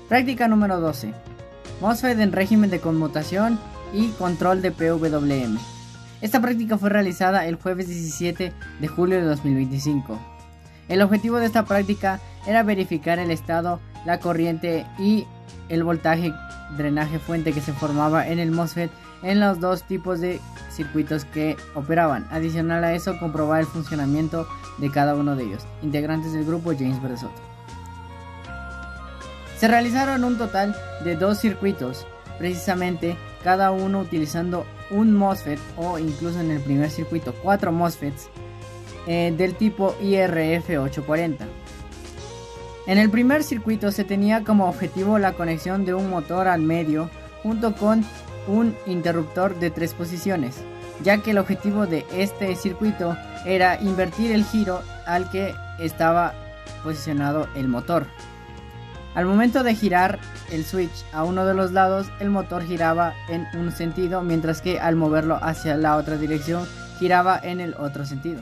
Práctica número 12. MOSFET en régimen de conmutación y control de PWM. Esta práctica fue realizada el jueves 17 de julio de 2025. El objetivo de esta práctica era verificar el estado, la corriente y el voltaje drenaje fuente que se formaba en el MOSFET en los dos tipos de circuitos que operaban. Adicional a eso, comprobar el funcionamiento de cada uno de ellos. Integrantes del grupo: James Bresoto. Se realizaron un total de 2 circuitos, precisamente cada uno utilizando un MOSFET, o incluso en el primer circuito 4 MOSFETs del tipo IRF840. En el primer circuito se tenía como objetivo la conexión de un motor al medio junto con un interruptor de 3 posiciones, ya que el objetivo de este circuito era invertir el giro al que estaba posicionado el motor. Al momento de girar el switch a uno de los lados, el motor giraba en un sentido, mientras que al moverlo hacia la otra dirección giraba en el otro sentido.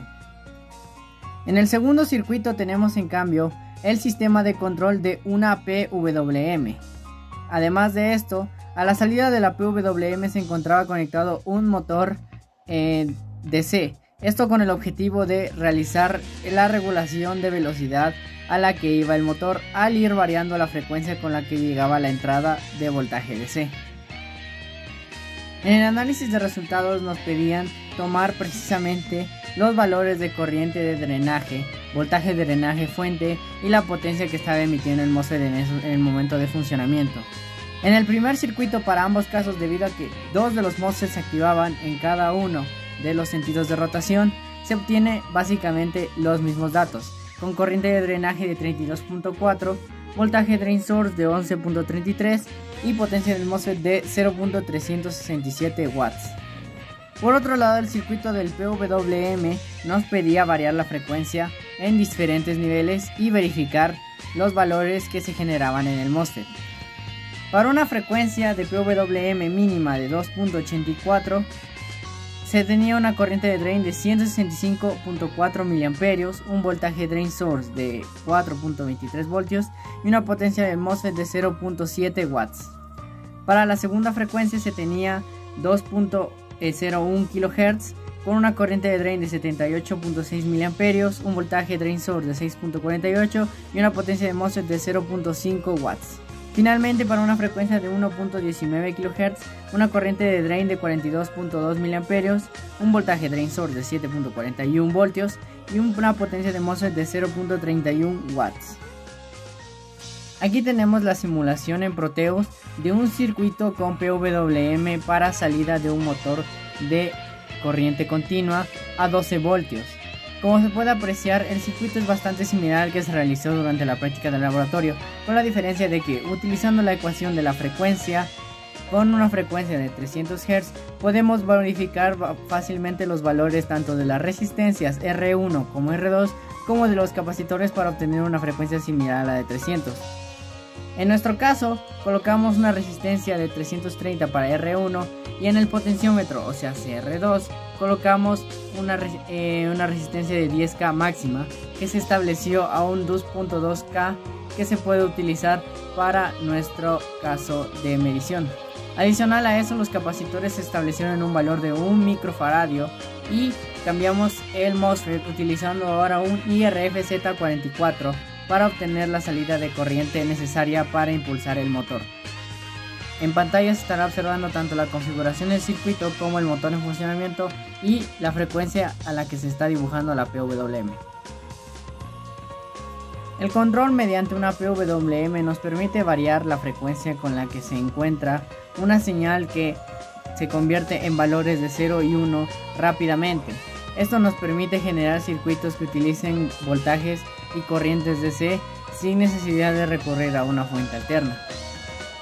En el segundo circuito tenemos en cambio el sistema de control de una PWM. Además de esto, a la salida de la PWM se encontraba conectado un motor DC. Esto con el objetivo de realizar la regulación de velocidad a la que iba el motor al ir variando la frecuencia con la que llegaba la entrada de voltaje DC. En el análisis de resultados nos pedían tomar precisamente los valores de corriente de drenaje, voltaje de drenaje fuente y la potencia que estaba emitiendo el MOSFET en el momento de funcionamiento. En el primer circuito, para ambos casos, debido a que 2 de los MOSFETs se activaban en cada uno de los sentidos de rotación, se obtiene básicamente los mismos datos, con corriente de drenaje de 32.4, voltaje drain source de 11.33 y potencia del MOSFET de 0.367 watts. Por otro lado, el circuito del PWM nos pedía variar la frecuencia en diferentes niveles y verificar los valores que se generaban en el MOSFET. Para una frecuencia de PWM mínima de 2.84, se tenía una corriente de drain de 165.4 mA, un voltaje drain source de 4.23 voltios y una potencia del MOSFET de 0.7 watts. Para la segunda frecuencia se tenía 2.01 kHz con una corriente de drain de 78.6 mA, un voltaje drain source de 6.48 y una potencia de MOSFET de 0.5 watts. Finalmente, para una frecuencia de 1.19 kHz, una corriente de drain de 42.2 mA, un voltaje drain source de 7.41 voltios y una potencia de MOSFET de 0.31 watts. Aquí tenemos la simulación en Proteus de un circuito con PWM para salida de un motor de corriente continua a 12 voltios. Como se puede apreciar, el circuito es bastante similar al que se realizó durante la práctica del laboratorio, con la diferencia de que, utilizando la ecuación de la frecuencia con una frecuencia de 300 Hz, podemos verificar fácilmente los valores tanto de las resistencias R1 como R2 como de los capacitores para obtener una frecuencia similar a la de 300. En nuestro caso, colocamos una resistencia de 330 para R1 y en el potenciómetro, o sea CR2, colocamos una resistencia de 10K máxima que se estableció a un 2.2K que se puede utilizar para nuestro caso de medición. Adicional a eso, los capacitores se establecieron en un valor de 1 microfaradio y cambiamos el MOSFET utilizando ahora un IRF-Z44 para obtener la salida de corriente necesaria para impulsar el motor. En pantalla se estará observando tanto la configuración del circuito como el motor en funcionamiento y la frecuencia a la que se está dibujando la PWM. El control mediante una PWM nos permite variar la frecuencia con la que se encuentra una señal que se convierte en valores de 0 y 1 rápidamente. Esto nos permite generar circuitos que utilicen voltajes y corrientes DC sin necesidad de recurrir a una fuente alterna.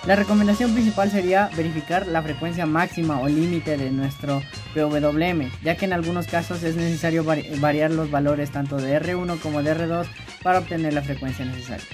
La recomendación principal sería verificar la frecuencia máxima o límite de nuestro PWM, ya que en algunos casos es necesario variar los valores tanto de R1 como de R2 para obtener la frecuencia necesaria.